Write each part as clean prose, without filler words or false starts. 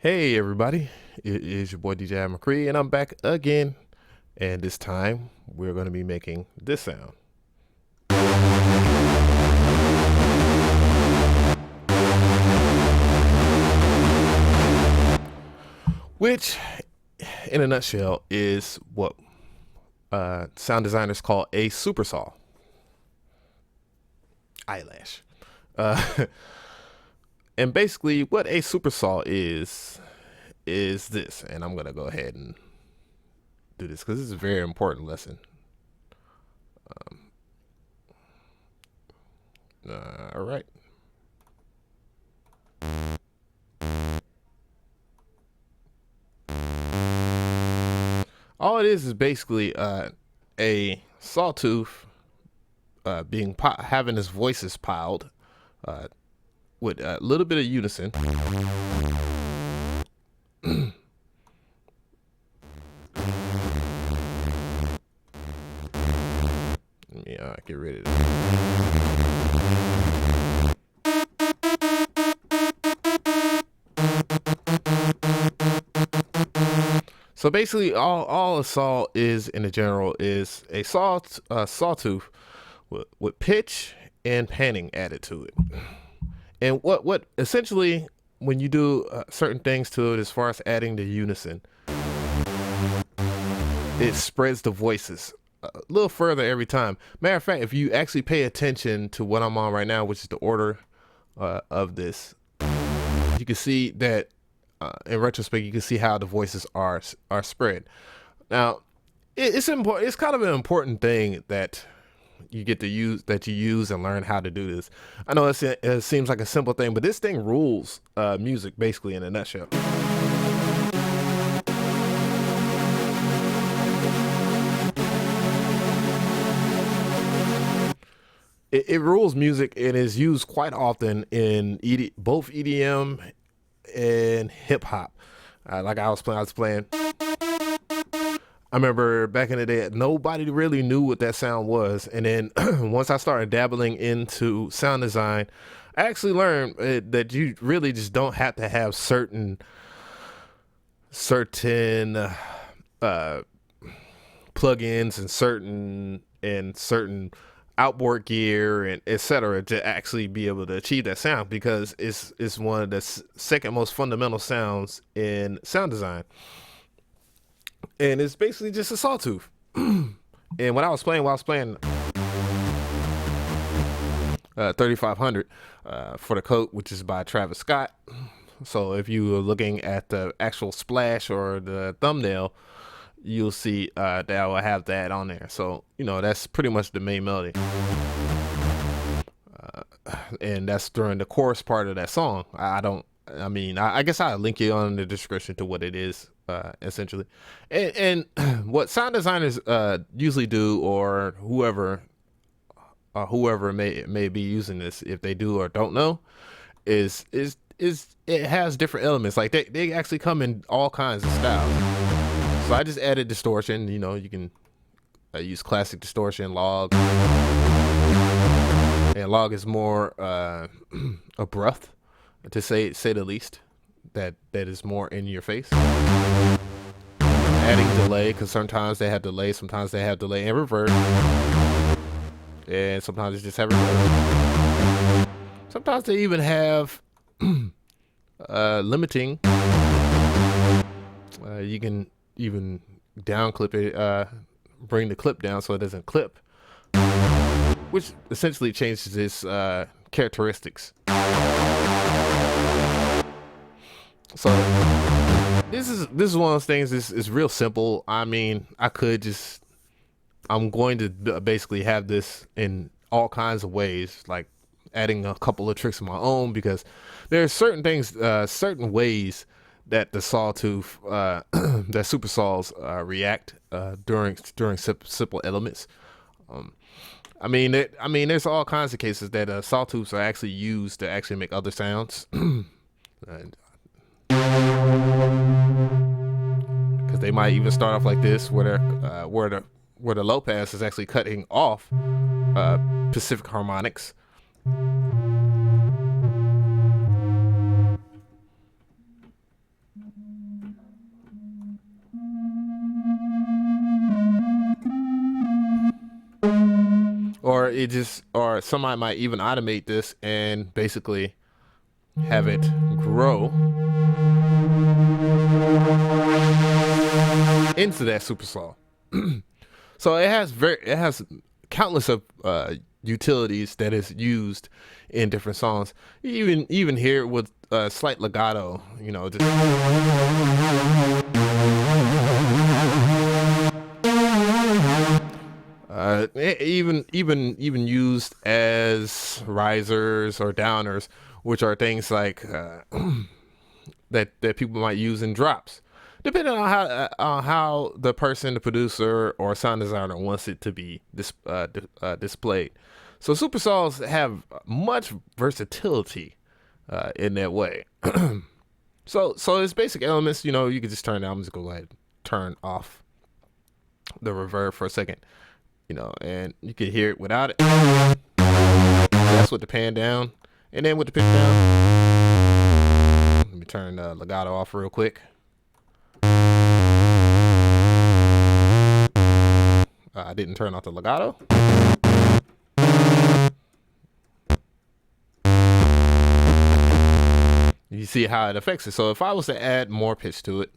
Hey everybody, it is your boy DJ McCree and I'm back again, and this time we're going to be making this sound, which in a nutshell is what sound designers call a super saw. Eyelash. Uh, and basically what a super saw is this, and I'm going to go ahead and do this because this is a very important lesson. All right. All it is basically a sawtooth having his voices piled uh, with a little bit of unison. Let me get rid of this. So basically, all a saw is in the general is a sawtooth with pitch and panning added to it. And what essentially when you do certain things to it, as far as adding the unison, it spreads the voices a little further every time. Matter of fact, if you actually pay attention to what I'm on right now, which is the order of this, you can see that in retrospect, you can see how the voices are spread. Now, it's important. It's kind of an important thing that you get to use and learn how to do this. I know it seems like a simple thing, but this thing rules music basically in a nutshell. It rules music and is used quite often in both EDM and hip hop. Like I was playing. I remember back in the day, nobody really knew what that sound was, and then once I started dabbling into sound design, I actually learned that you really just don't have to have certain plugins and certain outboard gear and etc. to actually be able to achieve that sound, because it's one of the second most fundamental sounds in sound design, and it's basically just a sawtooth. And when I was playing 3500 for the coat, which is by Travis Scott. So if you were looking at the actual splash or the thumbnail, you'll see that I will have that on there. So, that's pretty much the main melody. And that's during the chorus part of that song. I guess I'll link you on in the description to what it is, essentially. And what sound designers usually do, or whoever may be using this, if they do or don't know, is it has different elements. Like they actually come in all kinds of styles. So I just added distortion. You can use classic distortion, log, and log is more abrupt, to say the least. That is more in your face. Adding delay, because sometimes they have delay, sometimes they have delay and reverb, and sometimes they just have reverb. Sometimes they even have limiting. You can even down clip it, bring the clip down so it doesn't clip, which essentially changes its characteristics. So this is one of those things. This is real simple. I'm going to basically have this in all kinds of ways, like adding a couple of tricks of my own, because there are certain things, certain ways that the sawtooth, that super saws react during simple elements. There's all kinds of cases that sawtooths are actually used to actually make other sounds, because they might even start off like this, where the low pass is actually cutting off Pacific harmonics. it just, or somebody might even automate this and basically have it grow into that super saw. So it has countless of utilities that is used in different songs. You even hear it with slight legato, you know, just even used as risers or downers, which are things like that people might use in drops, depending on how the person, the producer or sound designer wants it to be displayed. So super saws have much versatility in that way. So its basic elements, you know, you can just turn down. I'm just go ahead and turn off the reverb for a second, you know, and you can hear it without it. That's with the pan down, and then with the pitch down. Let me turn the legato off real quick. I didn't turn off the legato. You see how it affects it. So if I was to add more pitch to it,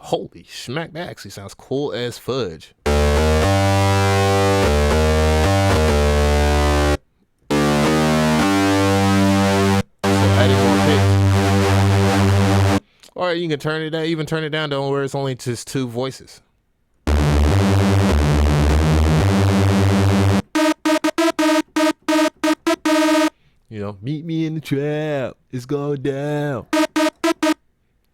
holy smack, that actually sounds cool as fudge. So adding more pitch. Or you can turn it down, even turn it down to where it's only just two voices. You know, meet me in the trap. It's going down.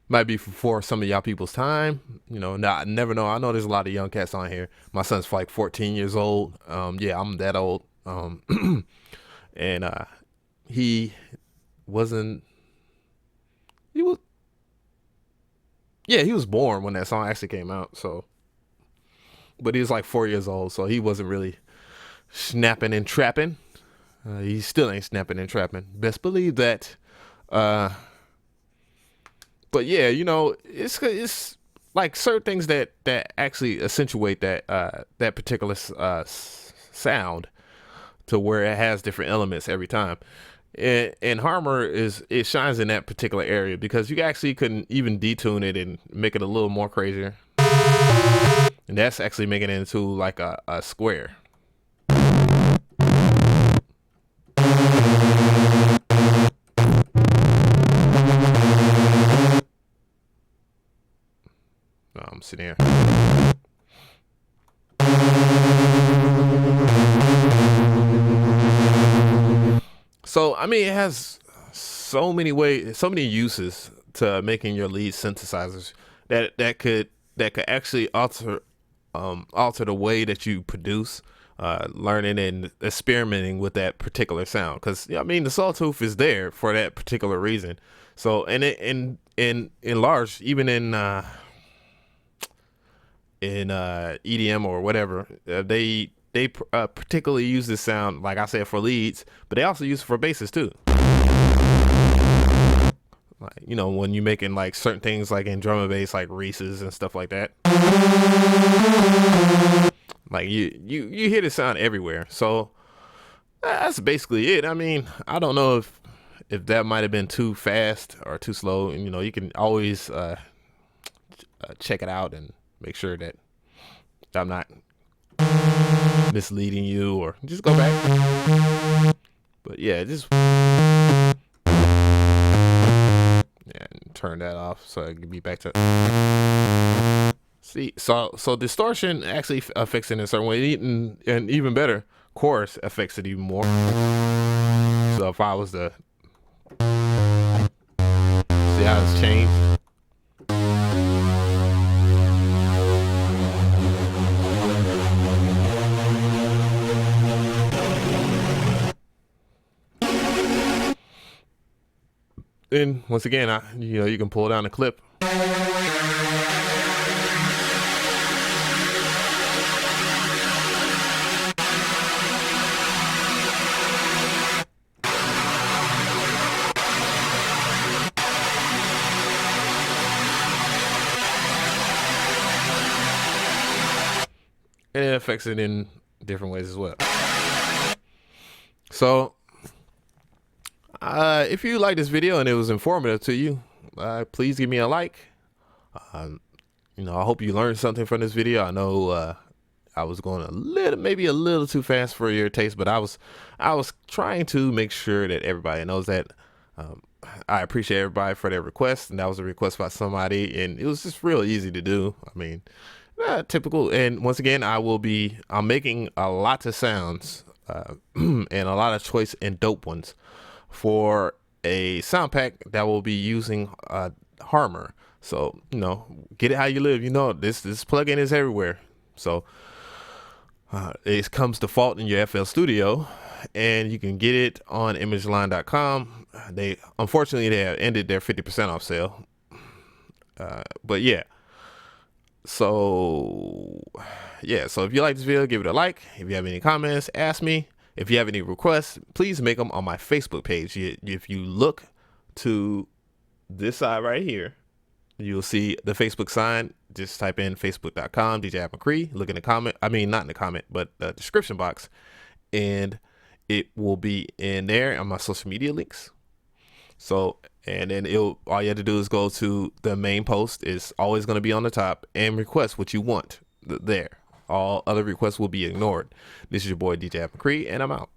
Might be for some of y'all people's time. You know, I never know. I know there's a lot of young cats on here. My son's like 14 years old. Yeah, I'm that old. And he was born when that song actually came out. So, but he was like 4 years old, so he wasn't really snapping and trapping. He still ain't snapping and trapping. Best believe that. But yeah, you know, it's like certain things that actually accentuate that particular sound to where it has different elements every time. And Harmor it shines in that particular area because you actually can even detune it and make it a little more crazier. And that's actually making it into like a square. I'm sitting here. So, I mean, it has so many ways, so many uses to making your lead synthesizers that could actually alter the way that you produce, learning and experimenting with that particular sound. Because I mean, the sawtooth is there for that particular reason. So, and in large, even in EDM or whatever, they particularly use this sound, like I said, for leads, but they also use it for basses too. Like, you know, when you're making like certain things like in drum and bass, like Reese's and stuff like that. Like you hear the sound everywhere. So that's basically it. I mean, I don't know if that might have been too fast or too slow. And, you know, you can always check it out and make sure that I'm not misleading you, or just go back. But yeah, just turn that off so I can be back to see. So distortion actually affects it in a certain way, and even better, chorus affects it even more. So if I was to see how it's changed. Then once again, you can pull down the clip. And it affects it in different ways as well. So if you like this video and it was informative to you, please give me a like. I hope you learned something from this video. I know I was going maybe a little too fast for your taste, but I was trying to make sure that everybody knows that I appreciate everybody for their request, and that was a request by somebody, and it was just real easy to do. I mean, typical. And once again, I'm making a lot of sounds and a lot of choice and dope ones for a sound pack that will be using Harmor. So get it how you live. This plugin is everywhere. So it comes default in your FL Studio, and you can get it on imageline.com. Unfortunately they have ended their 50% off sale. But yeah. So if you like this video, give it a like. If you have any comments, ask me. If you have any requests, please make them on my Facebook page. If you look to this side right here, you'll see the Facebook sign. Just type in facebook.com DJ McCree. Look in the comment. I mean, not in the comment, but the description box, and it will be in there on my social media links. So, and then all you have to do is go to the main post. It's always going to be on the top, and request what you want there. All other requests will be ignored. This is your boy DJ McCree, and I'm out.